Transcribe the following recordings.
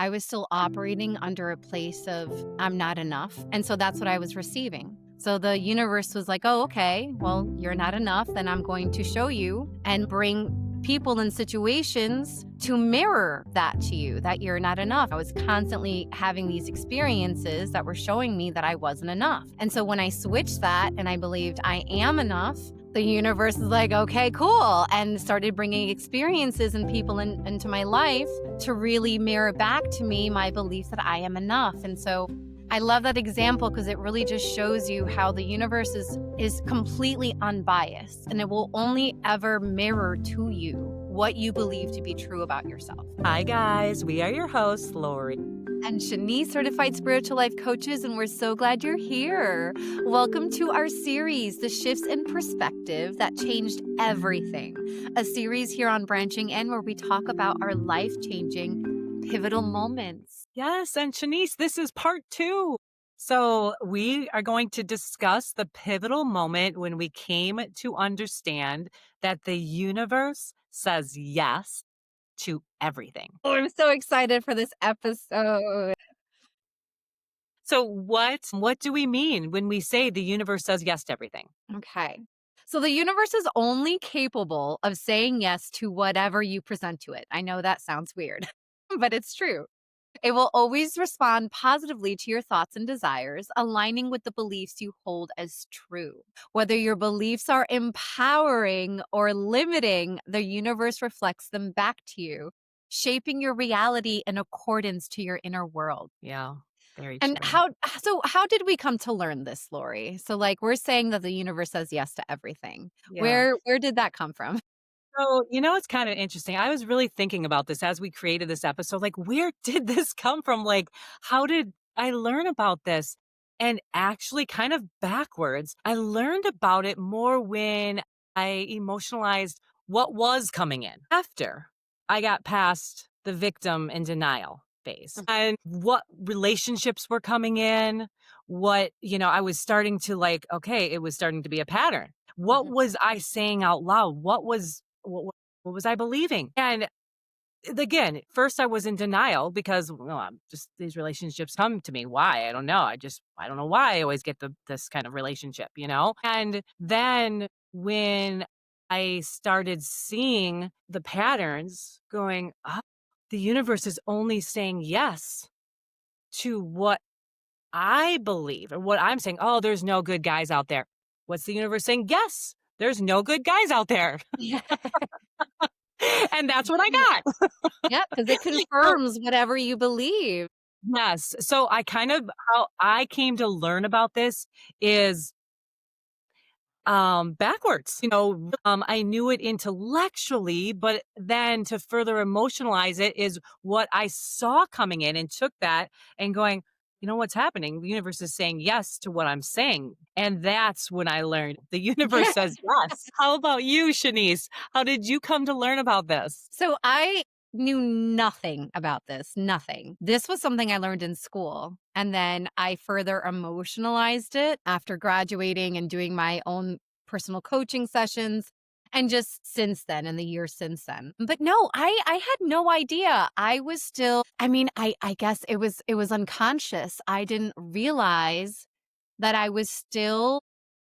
I was still operating under a place of I'm not enough. And so that's what I was receiving. So the universe was like, oh, okay, well, you're not enough. Then I'm going to show you and bring people and situations to mirror that to you, that you're not enough. I was constantly having these experiences that were showing me that I wasn't enough. And so when I switched that and I believed I am enough, the universe is like, okay, cool, and started bringing experiences and people into my life to really mirror back to me my belief that I am enough. And so I love that example because it really just shows you how the universe is completely unbiased, and it will only ever mirror to you what you believe to be true about yourself. Hi, guys. We are your hosts, Lori And Shenisse, certified spiritual life coaches, and we're so glad you're here. Welcome to our series, The Shifts in Perspective That Changed Everything, a series here on Branching In where we talk about our life-changing pivotal moments. Yes, and Shenisse, this is part 2. So we are going to discuss the pivotal moment when we came to understand that the universe says yes to everything. Oh, I'm so excited for this episode. So what do we mean when we say the universe says yes to everything? Okay. So the universe is only capable of saying yes to whatever you present to it. I know that sounds weird, but it's true. It will always respond positively to your thoughts and desires, aligning with the beliefs you hold as true. Whether your beliefs are empowering or limiting, the universe reflects them back to you, shaping your reality in accordance to your inner world. Yeah, very And true. how did we come to learn this, Lori? So like we're saying that the universe says yes to everything. Yeah. Where did that come from? So, it's kind of interesting. I was really thinking about this as we created this episode. Like, where did this come from? Like, how did I learn about this? And actually, kind of backwards, I learned about it more when I emotionalized what was coming in after I got past the victim and denial phase and what relationships were coming in. What, I was starting to like, okay, it was starting to be a pattern. What Mhm. was I saying out loud? What was I believing? And again, first I was in denial because I'm just these relationships come to me. Why? I don't know. I don't know why I always get this kind of relationship. And then when I started seeing the patterns going up, the universe is only saying yes to what I believe or what I'm saying. Oh, there's no good guys out there. What's the universe saying? Yes, there's no good guys out there. Yeah. And that's what I got. Yeah, because it So, confirms whatever you believe. yes. So I kind of how I came to learn about this is backwards. I knew it intellectually, but then to further emotionalize it is what I saw coming in and took that and going, what's happening? The universe is saying yes to what I'm saying. And that's when I learned the universe says yes. How about you, Shenisse? How did you come to learn about this? So I knew nothing about this, nothing. This was something I learned in school. And then I further emotionalized it after graduating and doing my own personal coaching sessions. And just since then, in the years since then. But no, I had no idea. I was still, I guess it was unconscious. I didn't realize that I was still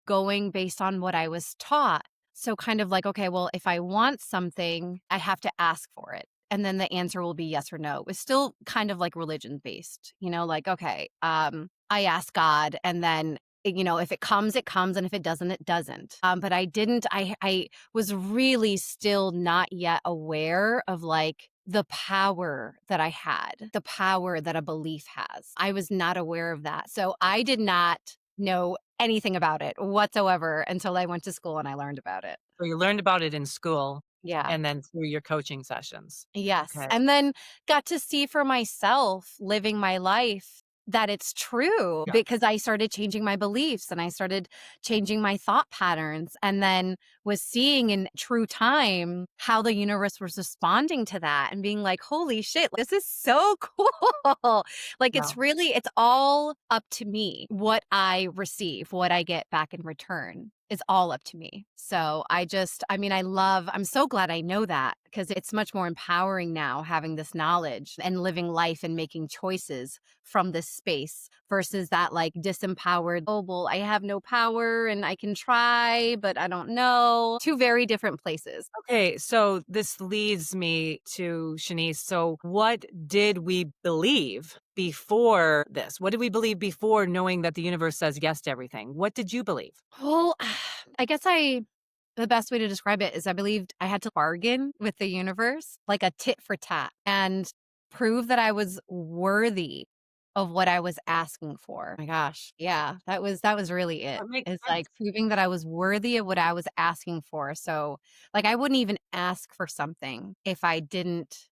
going based on what I was taught. So kind of like, okay, well, if I want something, I have to ask for it. And then the answer will be yes or no. It's still kind of like religion based, like, okay, I ask God and then if it comes, it comes. And if it doesn't, it doesn't. But I was really still not yet aware of like the power that I had, the power that a belief has. I was not aware of that. So I did not know anything about it whatsoever until I went to school and I learned about it. So you learned about it in school Yeah. and then through your coaching sessions. Yes. Okay. And then got to see for myself living my life that it's true Yeah. because I started changing my beliefs and I started changing my thought patterns and then was seeing in true time how the universe was responding to that and being like, holy shit, this is so cool. Like Yeah. it's all up to me what I receive, what I get back in return. is all up to me. So I mean, I'm so glad I know that because it's much more empowering now having this knowledge and living life and making choices from this space versus that like disempowered, oh, well, I have no power and I can try, but I don't know. Two very different places. Okay, so this leads me to Shanice. So, what did we believe before this? What did we believe before knowing that the universe says yes to everything? What did you believe? Well, I guess the best way to describe it is I believed I had to bargain with the universe, like a tit for tat, and prove that I was worthy of what I was asking for. My gosh. Yeah, that was really it. That makes It's sense. like proving that I was worthy of what I was asking for. So, like I wouldn't even ask for something if I didn't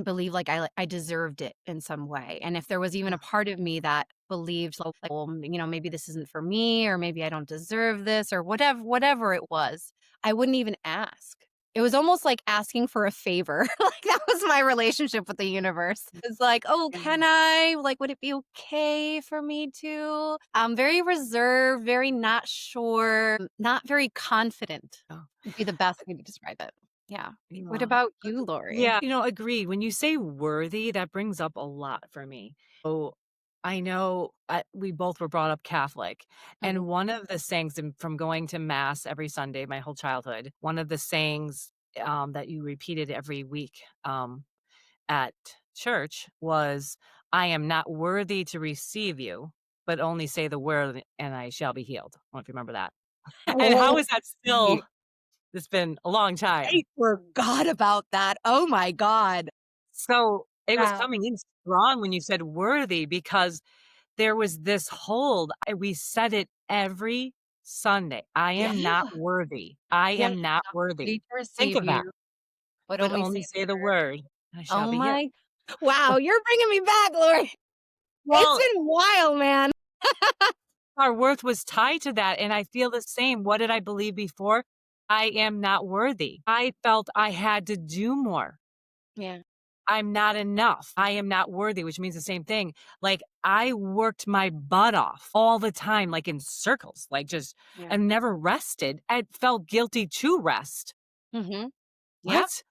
believe like I deserved it in some way, and if there was even a part of me that believed like, well, maybe this isn't for me, or maybe I don't deserve this, or whatever it was, I wouldn't even ask. It was almost like asking for a favor. Like that was my relationship with the universe. It's like, oh, Yeah. can I? Like, would it be okay for me to? I'm very reserved, very not sure, not very confident. Oh, Would be the best way to describe it. Yeah. What yeah. about you, Lori? Yeah, agreed. When you say worthy, that brings up a lot for me. So I know we both were brought up Catholic. Mhm. And one of the sayings from going to Mass every Sunday, my whole childhood, one of the sayings that you repeated every week at church was, I am not worthy to receive you, but only say the word and I shall be healed. I don't know if you remember that. And how Oh, is that ye still? It's been a long time. I forgot about that. Oh my god. So, it was Wow. coming in strong when you said worthy because there was this hold. We said it every Sunday. I Yeah, am not worthy. I yeah, am not not worthy. ready to Think receive of that, you, but but only only say the say the word. word, I shall Oh be healed. my wow, you're bringing me back, Lori. It's Well, been a while, man. our worth was tied to that, and I feel the same. What did I believe before? I am not worthy. I felt I had to do more. Yeah, I'm not enough. I am not worthy, which means the same thing. Like, I worked my butt off all the time, like in circles, like just, yeah. and never rested. I felt guilty to rest. Mhm. Yeah, What?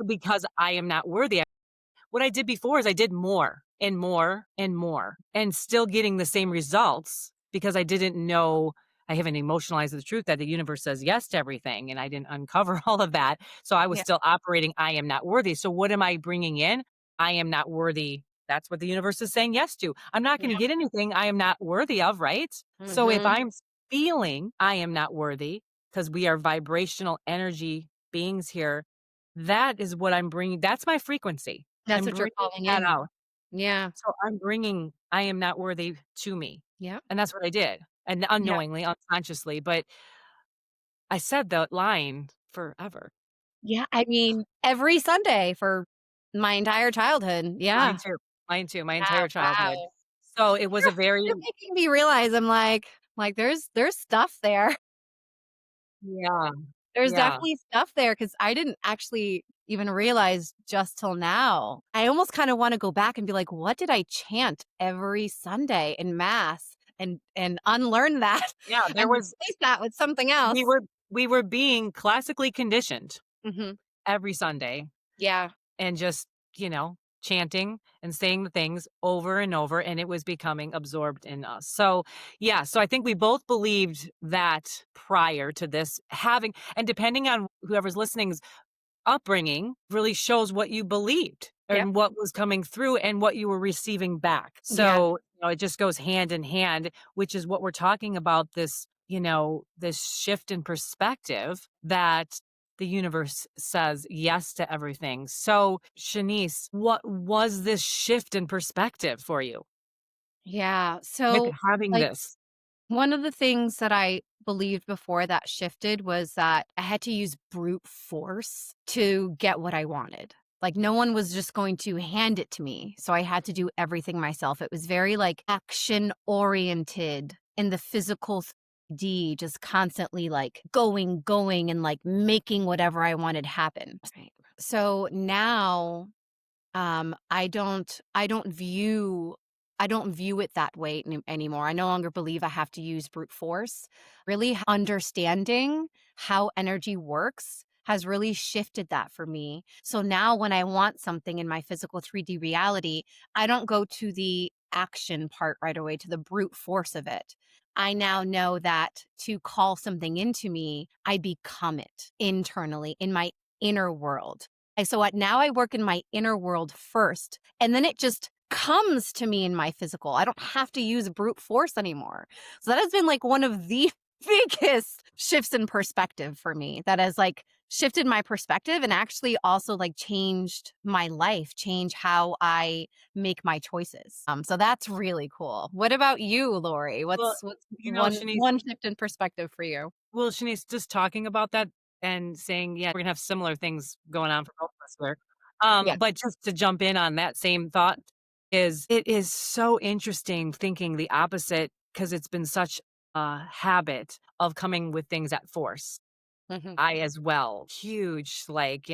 Because I am not worthy. What I did before is I did more and more and more and still getting the same results because I didn't know. I haven't emotionalized the truth that the universe says yes to everything, and I didn't uncover all of that. So I was yeah, still operating, I am not worthy. So what am I bringing in? I am not worthy. That's what the universe is saying yes to. I'm not going to yeah. get anything I am not worthy of, right? So if Mhm. I'm feeling I am not worthy, because we are vibrational energy beings here, that is what I'm bringing. That's my frequency. That's I'm what you're bringing calling that in. out. Yeah, So I'm bringing I am not worthy to me, yeah, and that's what I did, and yeah, unknowingly, unconsciously, but I said that line forever. yeah. I mean, every Sunday for my entire childhood. Mine Yeah. too, mine too, my Yeah, entire childhood. wow. So it was a very You're making me realize I'm like, there's stuff there. yeah, There's yeah, definitely stuff there because I didn't actually even realize just till now. I almost kinda wanna go back and be like, "What did I chant every Sunday in mass?" And unlearn that yeah, and there was replace that with something we else. were we were being classically conditioned Mhm. every Sunday. Yeah. And just, chanting and saying the things over and over, and it was becoming absorbed in us. So, yeah, so I think we both believed that prior to this having, and depending on whoever's listening's upbringing really shows what you believed Yep. and what was coming through and what you were receiving back. Yeah. So, it just goes hand in hand, which is what we're talking about, this shift in perspective that the universe says yes to everything. So, Shanice, what was this shift in perspective for you Yeah. with So, having like this? one of the things that I believed before that shifted was that I had to use brute force to get what I wanted. Like no one was just going to hand it to me. So I had to do everything myself. It was very like action oriented in the physical 3D, just constantly like going, and like making whatever I wanted happen. Right. So now I don't view I don't view it that way anymore. I no longer believe I have to use brute force. Really understanding how energy works has really shifted that for me. So now when I want something in my physical 3D reality, I don't go to the action part right away, to the brute force of it. I now know that to call something into me, I become it internally in my inner world. And so now I work in my inner world first, and then it just comes to me in my physical. I don't have to use brute force anymore. So that has been like one of the biggest shifts in perspective for me, that has like shifted my perspective and actually also like changed my life, change how I make my choices. So that's really cool. What about you, Lori? Well, What's one Shanice, one shift in perspective for you? Shanice, just talking about that and saying, yeah, we're gonna have similar things going on for both of us here. Yeah. But just to jump in on that same thought is it is so interesting thinking the opposite because it's been such a habit of coming with things at force. Mhm. I as well, huge, like,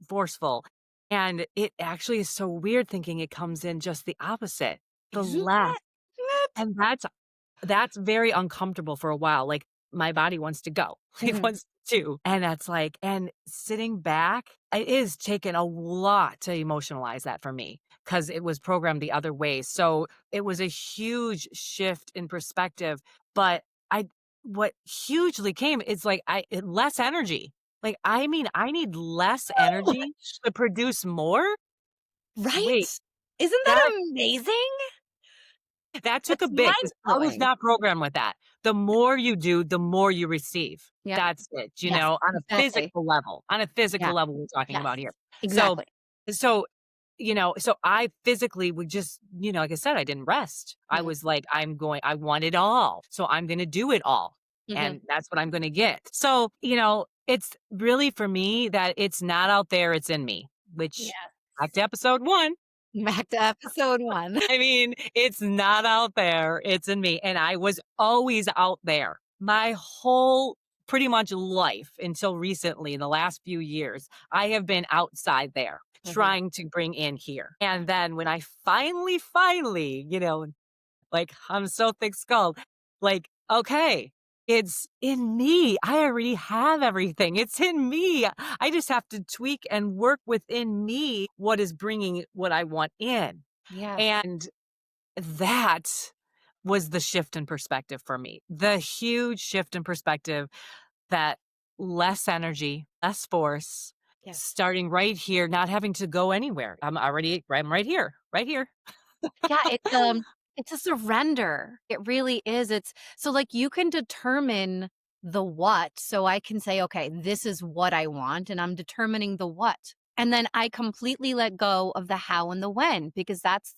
forceful. And it actually is so weird thinking it comes in just the opposite, the Isn't less. that it? And that's very uncomfortable for a while, like, my body wants to go. It Mhm. wants to, and that's like and sitting back, it is taking a lot to emotionalize that for me because it was programmed the other way, so it was a huge shift in perspective, but I what hugely came is, like, less energy. Like, I mean, I need less energy to produce more? Wait, Right? Isn't that that amazing? That took a That's bit 'cause I was mind-blowing. not programmed with that. The more you do, the more you receive. Yep. That's it, Yes, exactly. on a physical Yeah. level we're talking Yes. about here. So Exactly. so, so I physically would just, like I said, I didn't rest. I Mhm. was like, I want it all. So I'm gonna do it all. Mhm. And that's what I'm gonna get. So, it's really for me that it's not out there, it's in me, which Yes. back to episode 1. Back to episode 1. I mean, it's not out there, it's in me, and I was always out there. My whole pretty much life until recently, in the last few years, I have been outside there Mhm. trying to bring in here. And then when I finally, like I'm so thick-skulled, like, okay, it's in me. I already have everything. It's in me. I just have to tweak and work within me what is bringing what I want in. Yes. And that was the shift in perspective for me. The huge shift in perspective that less energy, less force, Yes. starting right here, not having to go anywhere. I'm right here, right here. Yeah, it's a surrender. It really is. It's so like you can determine the what. So I can say, okay, this is what I want, and I'm determining the what. And then I completely let go of the how and the when because that's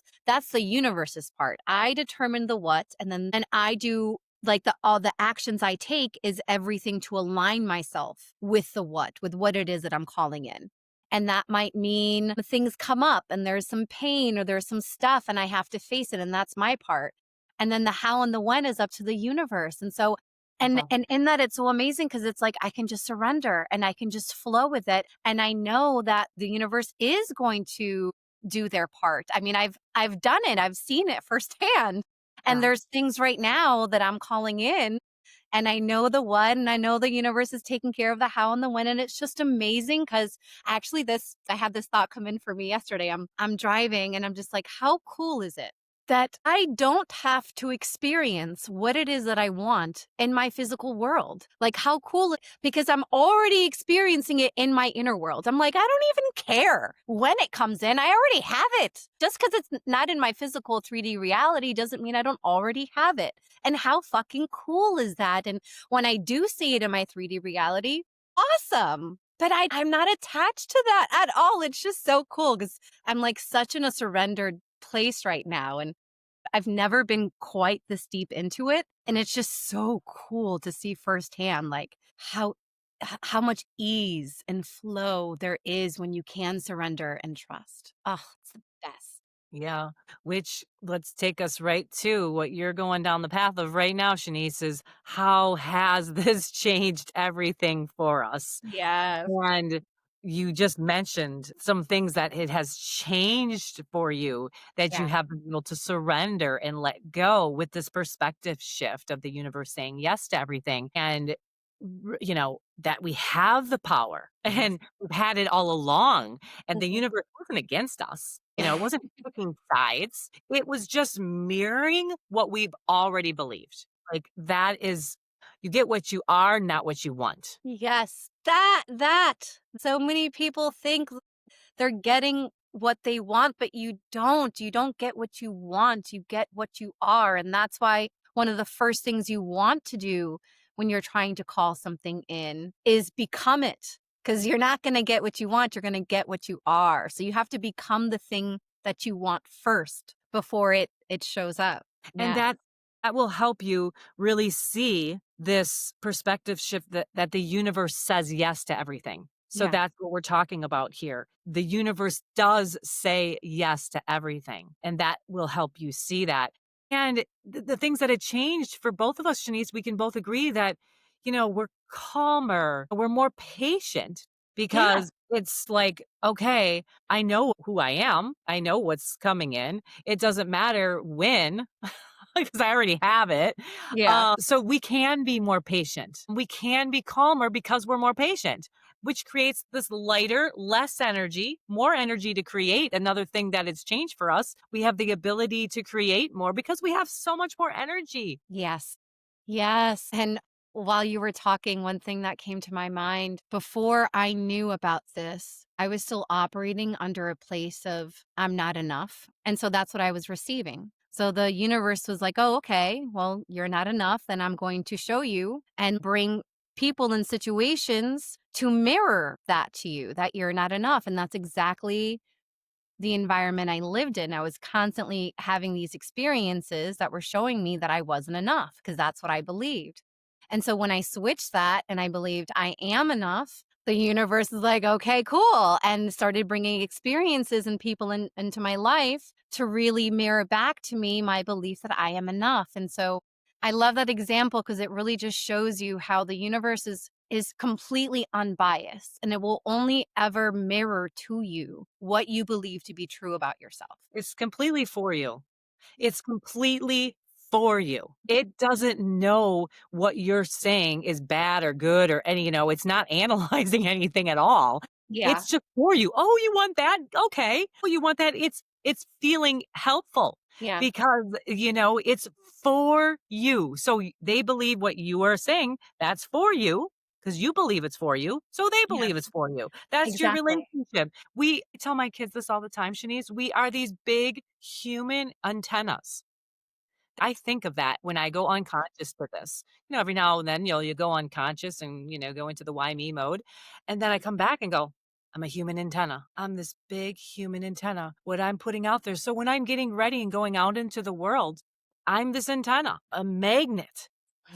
the universe's part. I determine the what, and I do like the all the actions I take is everything to align myself with the what, with what it is that I'm calling in. And that might mean things come up and there's some pain or there's some stuff and I have to face it. And that's my part. And then the how and the when is up to the universe. And so, and Uh-huh. and in that it's so amazing because it's like I can just surrender and I can just flow with it. And I know that the universe is going to do their part. I mean, I've done it, I've seen it firsthand. And Yeah. there's things right now that I'm calling in and I know the what, and I know the universe is taking care of the how and the when, and it's just amazing because actually I had this thought come in for me yesterday. I'm driving and I'm just like, how cool is it that I don't have to experience what it is that I want in my physical world? Like how cool because I'm already experiencing it in my inner world. I'm like, I don't even care when it comes in. I already have it. Just because it's not in my physical 3D reality doesn't mean I don't already have it. And how fucking cool is that? And when I do see it in my 3D reality, awesome. But I'm not attached to that at all. It's just so cool because I'm like such in a surrendered place right now. And I've never been quite this deep into it. And it's just so cool to see firsthand like how much ease and flow there is when you can surrender and trust. Oh, it's the best. Yeah, which let's take us right to what you're going down the path of right now, Shanice, is how has this changed everything for us? Yes. you just mentioned some things that it has changed for you that you Yeah. have been able to surrender and let go with this perspective shift of the universe saying yes to everything. And, that we have the power Yes. and we've had it all along. And the universe wasn't against us, it wasn't picking sides. It was just mirroring what we've already believed. Like that is, you get what you are, not what you want. Yes, that. So many people think they're getting what they want, but you don't. You don't get what you want. You get what you are. And that's why one of the first things you want to do when you're trying to call something in is become it. Because you're not going to get what you want. You're going to get what you are. So you have to become the thing that you want first before it shows up. And Yeah. that will help you really see this perspective shift that the universe says yes to everything. So Yeah. that's what we're talking about here. The universe does say yes to everything, and that will help you see that. And the things that had changed for both of us, Shanice, we can both agree that, we're calmer, we're more patient Yeah. because it's like, okay, I know who I am, I know what's coming in. It doesn't matter when, because I already have it. Yeah. So we can be more patient. We can be calmer because we're more patient, which creates this lighter, less energy, more energy to create. Another thing that has changed for us, we have the ability to create more because we have so much more energy. Yes. Yes. And while you were talking, one thing that came to my mind before I knew about this, I was still operating under a place of I'm not enough. And so that's what I was receiving. So the universe was like, oh, okay, well, you're not enough. Then I'm going to show you and bring people and situations to mirror that to you that you're not enough. And that's exactly the environment I lived in. I was constantly having these experiences that were showing me that I wasn't enough because that's what I believed. And so when I switched that and I believed I am enough, the universe is like, okay, cool. And started bringing experiences and people into my life to really mirror back to me my belief that I am enough. And so I love that example because it really just shows you how the universe is completely unbiased and it will only ever mirror to you what you believe to be true about yourself. It's completely for you. It's completely for you. It doesn't know what you're saying is bad or good or any, it's not analyzing anything at all. Yeah. It's just for you. Oh, you want that? Okay. Oh, you want that? It's feeling helpful Yeah. because, it's for you. So they believe what you are saying, that's for you because you believe it's for you. So they believe it's Yes. for you. That's your Exactly. relationship. We I tell my kids this all the time, Shanice. We are these big human antennas. I think of that when I go unconscious for this. Every now and then, you go unconscious and, go into the why me mode. And then I come back and go, I'm a human antenna. I'm this big human antenna. What I'm putting out there. So when I'm getting ready and going out into the world, I'm this antenna, a magnet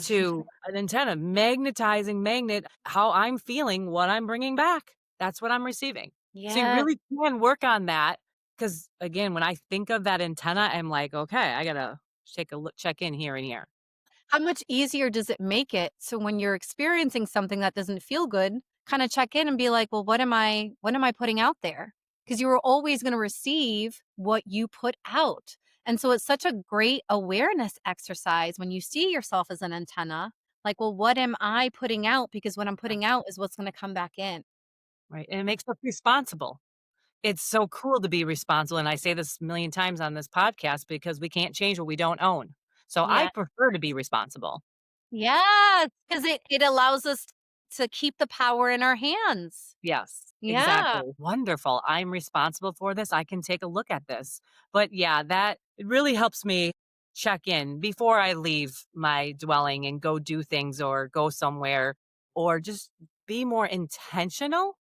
to an antenna, magnetizing magnet, how I'm feeling, what I'm bringing back. That's what I'm receiving. So you Yes. really can work on that. Because again, when I think of that antenna, I'm like, okay, I gotta take a look, check in here and here. How much easier does it make it so when you're experiencing something that doesn't feel good, kind of check in and be like, well, what am I putting out there? Because you are always going to receive what you put out. And so it's such a great awareness exercise when you see yourself as an antenna, like, well, what am I putting out? Because what I'm Yeah. putting out is what's going to come back in. Right. And it makes us responsible. It's so cool to be responsible. And I say this a million times on this podcast because we can't change what we don't own. So I Yeah. prefer to be responsible. Yes. Because it allows us to keep the power in our hands. Yes, Yeah. exactly. Wonderful. I'm responsible for this. I can take a look at this. But yeah, that it really helps me check in before I leave my dwelling and go do things or go somewhere or just be more intentional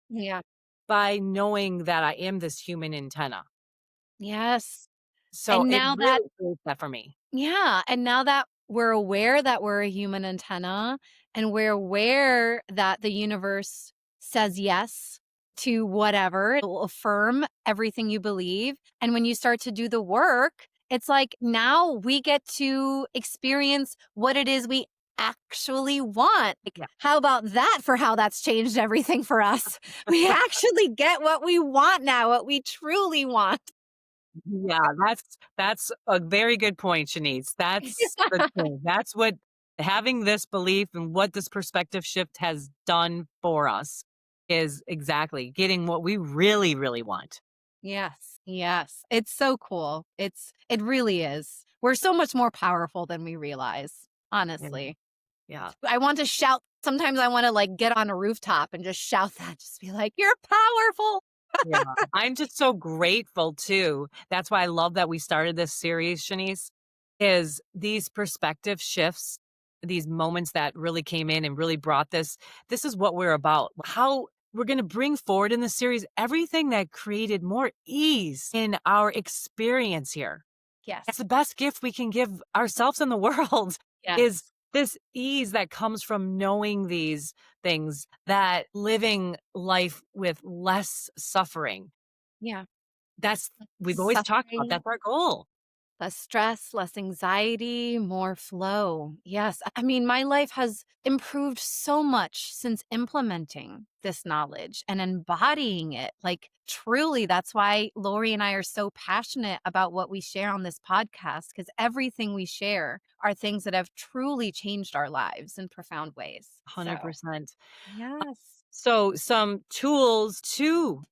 Yeah. by knowing that I am this human antenna. Yes. So And it now that really creates that for me. Yeah, and now that we're aware that we're a human antenna and we're aware that the universe says yes to whatever, it will affirm everything you believe. And when you start to do the work, it's like now we get to experience what it is we actually want. Like, Yeah. how about that for how that's changed everything for us? We actually get what we want now, what we truly want. Yeah, that's a very good point, Shanice. That's the thing. That's what having this belief and what this perspective shift has done for us is exactly getting what we really, really want. Yes. Yes. It's so cool. It really is. We're so much more powerful than we realize, Yeah. honestly. Yeah. I want to shout. Sometimes I want to like get on a rooftop and just shout that, just be like, "You're powerful." Yeah. I'm just so grateful too. That's why I love that we started this series, Shanice, is these perspective shifts, these moments that really came in and really brought this. This is what we're about. How we're going to bring forward in the series everything that created more ease in our experience here. That's Yes. the best gift we can give ourselves in the world is Yes. this ease that comes from knowing these things, that living life with less suffering. Yeah. That's we've always talked about, Suffering. that's our goal. Less stress, less anxiety, more flow. Yes. I mean, my life has improved so much since implementing this knowledge and embodying it. Like, truly, that's why Lori and I are so passionate about what we share on this podcast, because everything we share are things that have truly changed our lives in profound ways. So, 100%. yes. So, some tools to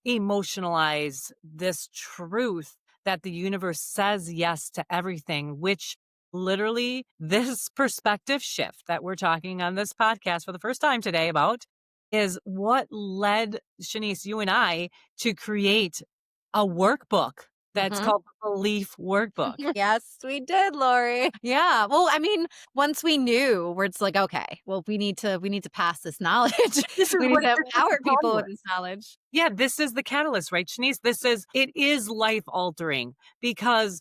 emotionalize this truth that the universe says yes to everything, which literally this perspective shift that we're talking on this podcast for the first time today about is what led Shanice, you and I, to create a workbook that's Mhm. called the Belief Workbook. Yes, we did, Lori. Yeah. Well, I mean, once we knew, where it's like, okay, well, we need to pass this knowledge. We need to This is the empower people with this catalyst. knowledge. Yeah, this is the catalyst, right, Shanice? It is life altering because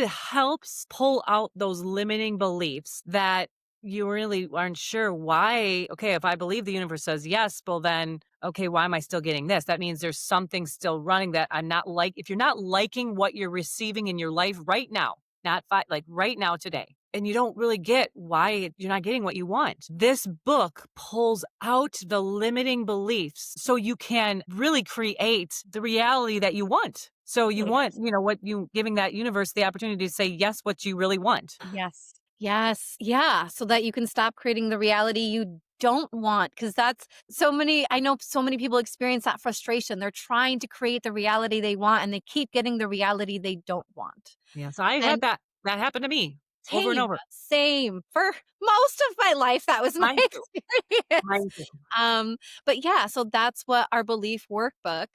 helps pull out those limiting beliefs that you really aren't sure why. Okay, if I believe the universe says yes, well, then, okay, why am I still getting this? That means there's something still running that I'm not like. If you're not liking what you're receiving in your life right now, not like right now today, and you don't really get why you're not getting what you want. This book pulls out the limiting beliefs so you can really create the reality that you want. So you want, Yes. what you giving that universe the opportunity to say yes, what you really want. Yes. Yes. Yeah. So that you can stop creating the reality you don't want. Cause that's I know so many people experience that frustration. They're trying to create the reality they want and they keep getting the reality they don't want. Yeah. So I And had that happen to me over and same, over. same. For most of my life, that was my Mine too. experience. Mine too. Um, but yeah, so that's what our belief workbook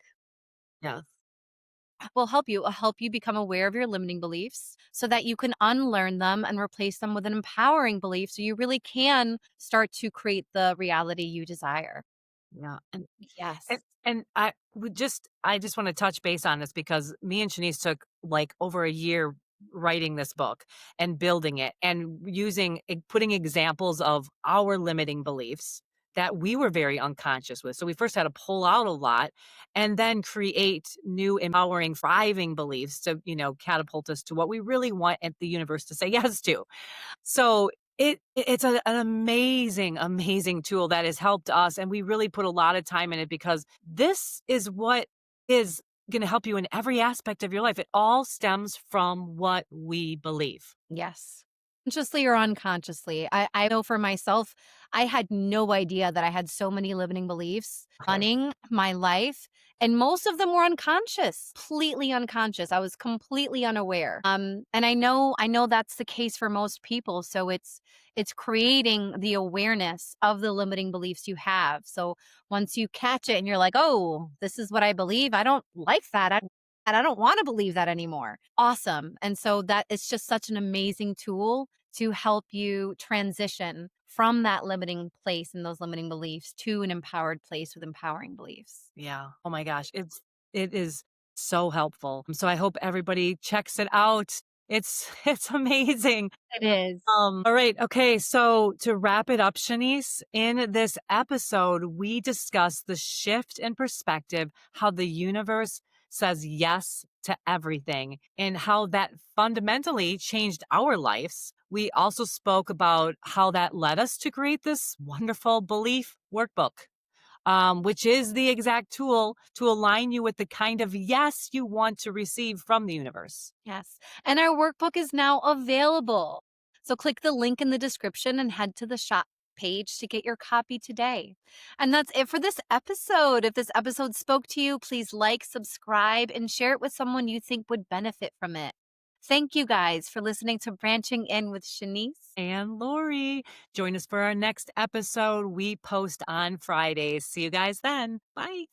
Yes. will help you become aware of your limiting beliefs so that you can unlearn them and replace them with an empowering belief so you really can start to create the reality you desire. Yeah. And Yes. and I just wanna touch base on this because me and Shanice took, like, over a year writing this book and building it and putting examples of our limiting beliefs that we were very unconscious with. So we first had to pull out a lot and then create new empowering, thriving beliefs to, catapult us to what we really want at the universe to say yes to. So it's an amazing, amazing tool that has helped us, and we really put a lot of time in it because this is what is gonna help you in every aspect of your life. It all stems from what we believe. Yes. Consciously or unconsciously. I know for myself, I had no idea that I had so many limiting beliefs Okay. running my life. And most of them were unconscious, completely unconscious. I was completely unaware. And I know that's the case for most people. So it's creating the awareness of the limiting beliefs you have. So once you catch it and you're like, oh, this is what I believe. I don't like that. And I don't want to believe that anymore. Awesome. And so that is just such an amazing tool to help you transition from that limiting place and those limiting beliefs to an empowered place with empowering beliefs. Yeah. Oh my gosh, it is so helpful. So I hope everybody checks it out. It's amazing. It is. All right. Okay. So to wrap it up, Shanice, in this episode, we discussed the shift in perspective, how the universe says yes to everything and how that fundamentally changed our lives. We also spoke about how that led us to create this wonderful belief workbook, which is the exact tool to align you with the kind of yes you want to receive from the universe. Yes. And our workbook is now available. So click the link in the description and head to the shop page to get your copy today. And that's it for this episode. If this episode spoke to you, please like, subscribe, and share it with someone you think would benefit from it. Thank you guys for listening to Branching In with Shanice. And Lori, join us for our next episode. We post on Fridays. See you guys then. Bye.